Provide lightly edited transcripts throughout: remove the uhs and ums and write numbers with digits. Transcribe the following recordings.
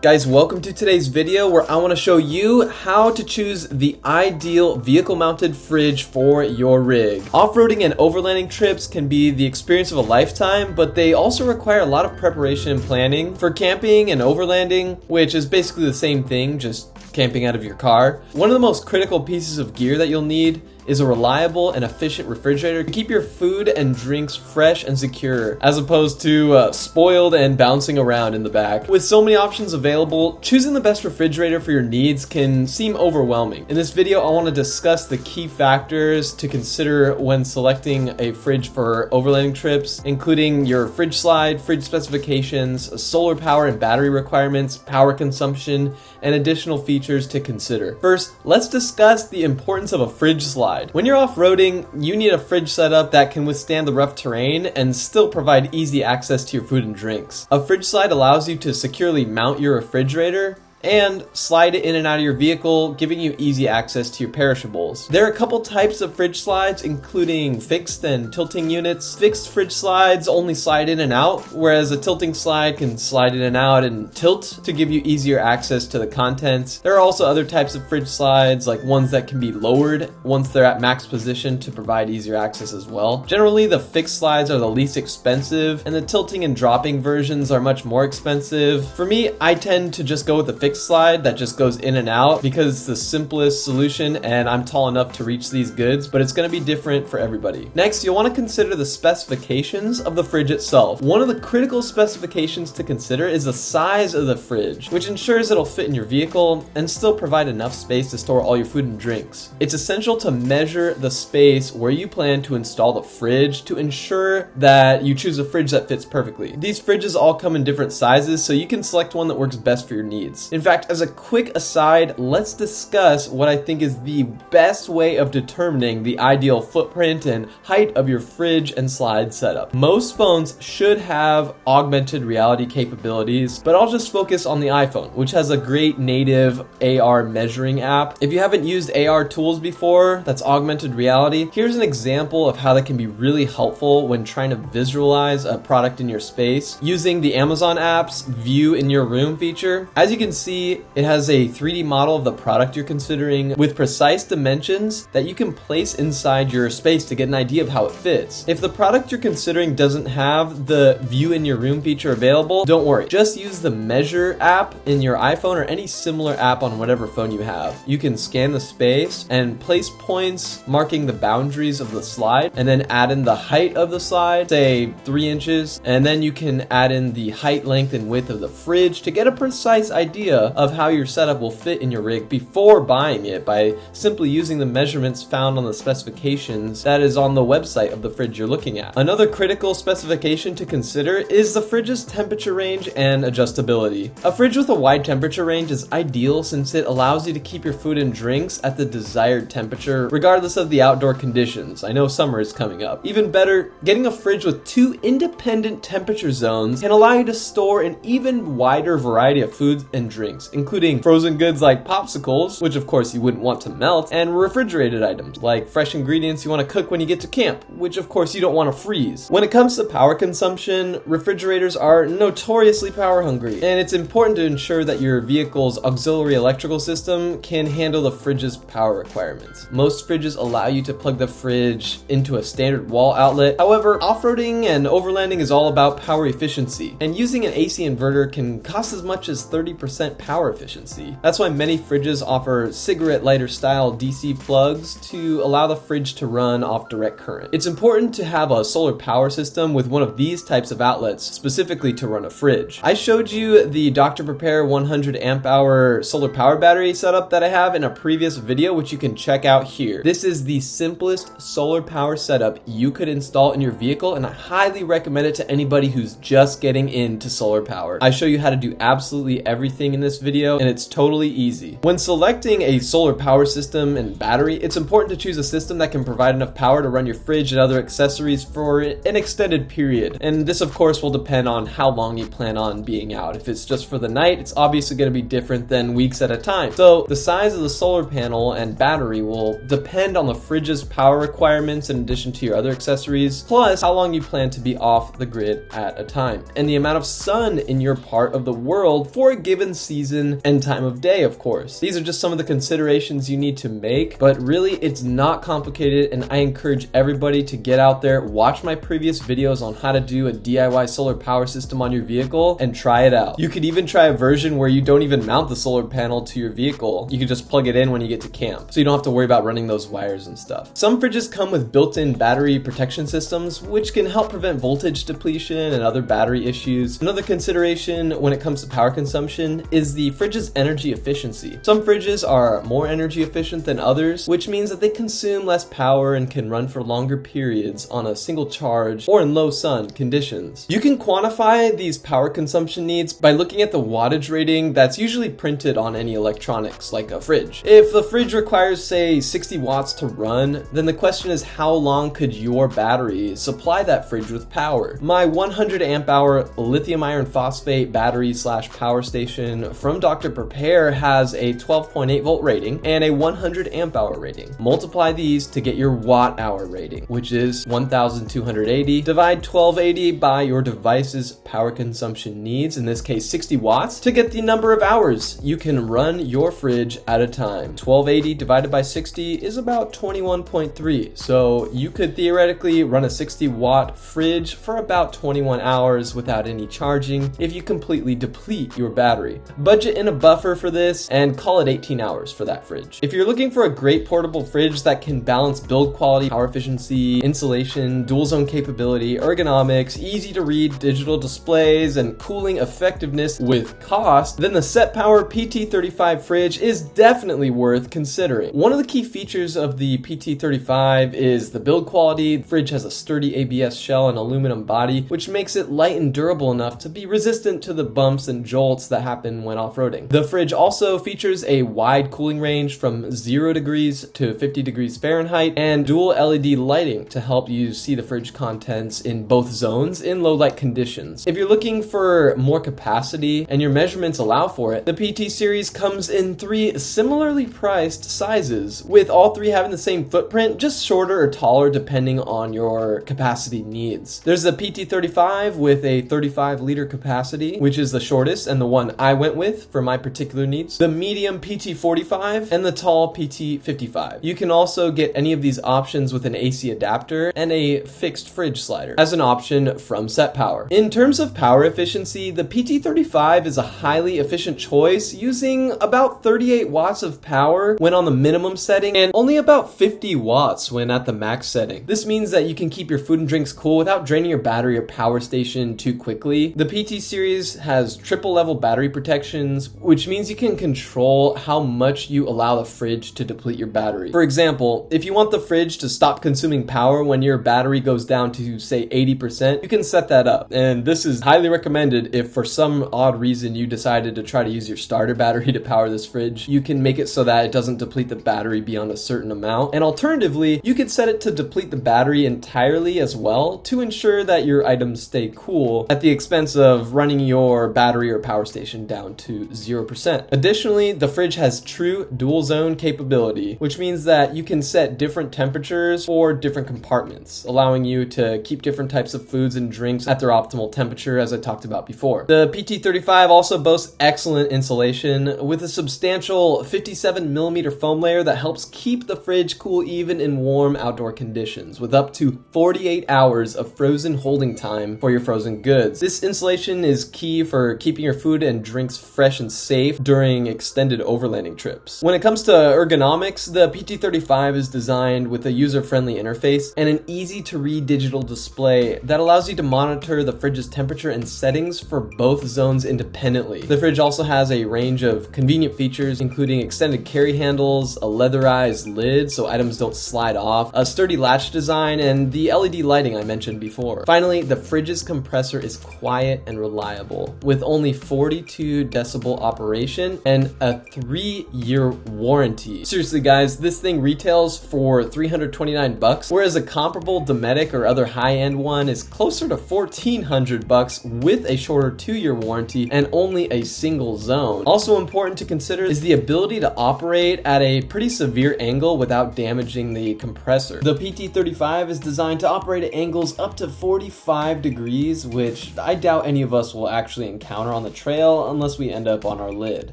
Guys, welcome to today's video where I want to show you how to choose the ideal vehicle mounted fridge for your rig. Off-roading and overlanding trips can be the experience of a lifetime, but they also require a lot of preparation and planning. For camping and overlanding, which is basically the same thing, just camping out of your car, one of the most critical pieces of gear that you'll need is a reliable and efficient refrigerator to keep your food and drinks fresh and secure, as opposed to spoiled and bouncing around in the back. With so many options available, choosing the best refrigerator for your needs can seem overwhelming. In this video, I want to discuss the key factors to consider when selecting a fridge for overlanding trips, including your fridge slide, fridge specifications, solar power and battery requirements, power consumption, and additional features to consider. First, let's discuss the importance of a fridge slide. When you're off-roading, you need a fridge setup that can withstand the rough terrain and still provide easy access to your food and drinks. A fridge slide allows you to securely mount your refrigerator and slide it in and out of your vehicle, giving you easy access to your perishables. There are a couple types of fridge slides, including fixed and tilting units. Fixed fridge slides only slide in and out, whereas a tilting slide can slide in and out and tilt to give you easier access to the contents. There are also other types of fridge slides, like ones that can be lowered once they're at max position to provide easier access as well. Generally, the fixed slides are the least expensive, and the tilting and dropping versions are much more expensive. For me, I tend to just go with the fixed slide that just goes in and out because it's the simplest solution and I'm tall enough to reach these goods, but it's going to be different for everybody. Next, you'll want to consider the specifications of the fridge itself. One of the critical specifications to consider is the size of the fridge, which ensures it'll fit in your vehicle and still provide enough space to store all your food and drinks. It's essential to measure the space where you plan to install the fridge to ensure that you choose a fridge that fits perfectly. These fridges all come in different sizes, so you can select one that works best for your needs. In fact, as a quick aside, let's discuss what I think is the best way of determining the ideal footprint and height of your fridge and slide setup. Most phones should have augmented reality capabilities, but I'll just focus on the iPhone, which has a great native AR measuring app. If you haven't used AR tools before, that's augmented reality, here's an example of how that can be really helpful when trying to visualize a product in your space using the Amazon app's View in Your Room feature. As you can see, it has a 3D model of the product you're considering with precise dimensions that you can place inside your space to get an idea of how it fits. If the product you're considering doesn't have the View in Your Room feature available, don't worry. Just use the Measure app in your iPhone or any similar app on whatever phone you have. You can scan the space and place points marking the boundaries of the slide, and then add in the height of the slide, say 3 inches, and then you can add in the height, length, and width of the fridge to get a precise idea of how your setup will fit in your rig before buying it by simply using the measurements found on the specifications that is on the website of the fridge you're looking at. Another critical specification to consider is the fridge's temperature range and adjustability. A fridge with a wide temperature range is ideal since it allows you to keep your food and drinks at the desired temperature regardless of the outdoor conditions. I know summer is coming up. Even better, getting a fridge with 2 independent temperature zones can allow you to store an even wider variety of foods and drinks, including frozen goods like popsicles, which of course you wouldn't want to melt, and refrigerated items like fresh ingredients you want to cook when you get to camp, which of course you don't want to freeze. When it comes to power consumption, refrigerators are notoriously power hungry, and it's important to ensure that your vehicle's auxiliary electrical system can handle the fridge's power requirements. Most fridges allow you to plug the fridge into a standard wall outlet. However, off-roading and overlanding is all about power efficiency, and using an AC inverter can cost as much as 30% power efficiency. That's why many fridges offer cigarette lighter style DC plugs to allow the fridge to run off direct current. It's important to have a solar power system with one of these types of outlets specifically to run a fridge. I showed you the Dr. Prepare 100 amp hour solar power battery setup that I have in a previous video, which you can check out here. This is the simplest solar power setup you could install in your vehicle, and I highly recommend it to anybody who's just getting into solar power. I show you how to do absolutely everything in this video, and it's totally easy. When selecting a solar power system and battery, it's important to choose a system that can provide enough power to run your fridge and other accessories for an extended period. And this of course will depend on how long you plan on being out. If it's just for the night, it's obviously going to be different than weeks at a time. So the size of the solar panel and battery will depend on the fridge's power requirements in addition to your other accessories, plus how long you plan to be off the grid at a time, and the amount of sun in your part of the world for a given season season, and time of day, of course. These are just some of the considerations you need to make, but really it's not complicated, and I encourage everybody to get out there, watch my previous videos on how to do a DIY solar power system on your vehicle and try it out. You could even try a version where you don't even mount the solar panel to your vehicle. You can just plug it in when you get to camp, so you don't have to worry about running those wires and stuff. Some fridges come with built-in battery protection systems, which can help prevent voltage depletion and other battery issues. Another consideration when it comes to power consumption is the fridge's energy efficiency. Some fridges are more energy efficient than others, which means that they consume less power and can run for longer periods on a single charge or in low sun conditions. You can quantify these power consumption needs by looking at the wattage rating that's usually printed on any electronics, like a fridge. If the fridge requires, say, 60 watts to run, then the question is how long could your battery supply that fridge with power? My 100 amp hour lithium iron phosphate battery / power station from Dr. Prepare has a 12.8 volt rating and a 100 amp hour rating. Multiply these to get your watt hour rating, which is 1280. Divide 1280 by your device's power consumption needs, in this case 60 watts, to get the number of hours you can run your fridge at a time. 1280 divided by 60 is about 21.3. So you could theoretically run a 60 watt fridge for about 21 hours without any charging if you completely deplete your battery. Budget in a buffer for this and call it 18 hours for that fridge. If you're looking for a great portable fridge that can balance build quality, power efficiency, insulation, dual zone capability, ergonomics, easy to read digital displays, and cooling effectiveness with cost, then the SetPower PT35 fridge is definitely worth considering. One of the key features of the PT35 is the build quality. The fridge has a sturdy ABS shell and aluminum body, which makes it light and durable enough to be resistant to the bumps and jolts that happen when off-roading. The fridge also features a wide cooling range from 0 degrees to 50 degrees Fahrenheit and dual LED lighting to help you see the fridge contents in both zones in low light conditions. If you're looking for more capacity and your measurements allow for it, the PT series comes in 3 similarly priced sizes, with all 3 having the same footprint, just shorter or taller depending on your capacity needs. There's the PT35 with a 35 liter capacity, which is the shortest and the one I went with for my particular needs, the medium PT45, and the tall PT55. You can also get any of these options with an AC adapter and a fixed fridge slider as an option from SetPower. In terms of power efficiency, the PT35 is a highly efficient choice, using about 38 watts of power when on the minimum setting and only about 50 watts when at the max setting. This means that you can keep your food and drinks cool without draining your battery or power station too quickly. The PT series has triple level battery protections, which means you can control how much you allow the fridge to deplete your battery. For example, if you want the fridge to stop consuming power when your battery goes down to, say, 80%, you can set that up. And this is highly recommended if for some odd reason you decided to try to use your starter battery to power this fridge. You can make it so that it doesn't deplete the battery beyond a certain amount. And alternatively, you could set it to deplete the battery entirely as well to ensure that your items stay cool at the expense of running your battery or power station down to 0%. Additionally, the fridge has true dual zone capability, which means that you can set different temperatures for different compartments, allowing you to keep different types of foods and drinks at their optimal temperature, as I talked about before. The PT35 also boasts excellent insulation with a substantial 57mm foam layer that helps keep the fridge cool even in warm outdoor conditions, with up to 48 hours of frozen holding time for your frozen goods. This insulation is key for keeping your food and drinks fresh and safe during extended overlanding trips. When it comes to ergonomics, the PT35 is designed with a user-friendly interface and an easy-to-read digital display that allows you to monitor the fridge's temperature and settings for both zones independently. The fridge also has a range of convenient features, including extended carry handles, a leatherized lid so items don't slide off, a sturdy latch design, and the LED lighting I mentioned before. Finally, the fridge's compressor is quiet and reliable, with only 42 decibel operation and a 3-year warranty. Seriously guys, this thing retails for $329, whereas a comparable Dometic or other high-end one is closer to $1,400 with a shorter 2-year warranty and only a single zone. Also important to consider is the ability to operate at a pretty severe angle without damaging the compressor. The PT35 is designed to operate at angles up to 45 degrees, which I doubt any of us will actually encounter on the trail unless we we end up on our lid.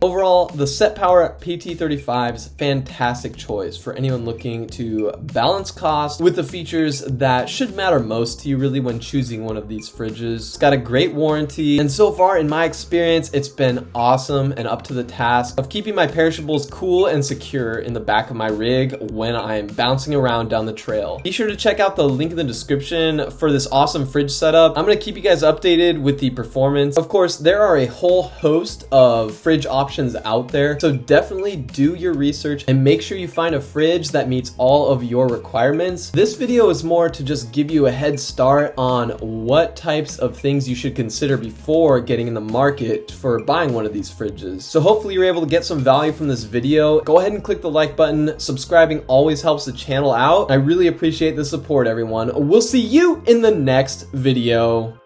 Overall, the SetPower PT35 is a fantastic choice for anyone looking to balance cost with the features that should matter most to you really when choosing one of these fridges. It's got a great warranty, and so far in my experience, it's been awesome and up to the task of keeping my perishables cool and secure in the back of my rig when I'm bouncing around down the trail. Be sure to check out the link in the description for this awesome fridge setup. I'm gonna keep you guys updated with the performance. Of course, there are a whole host of fridge options out there, so definitely do your research and make sure you find a fridge that meets all of your requirements. This video is more to just give you a head start on what types of things you should consider before getting in the market for buying one of these fridges. So hopefully you're able to get some value from this video. Go ahead and click the like button. Subscribing always helps the channel out. I really appreciate the support, everyone. We'll see you in the next video.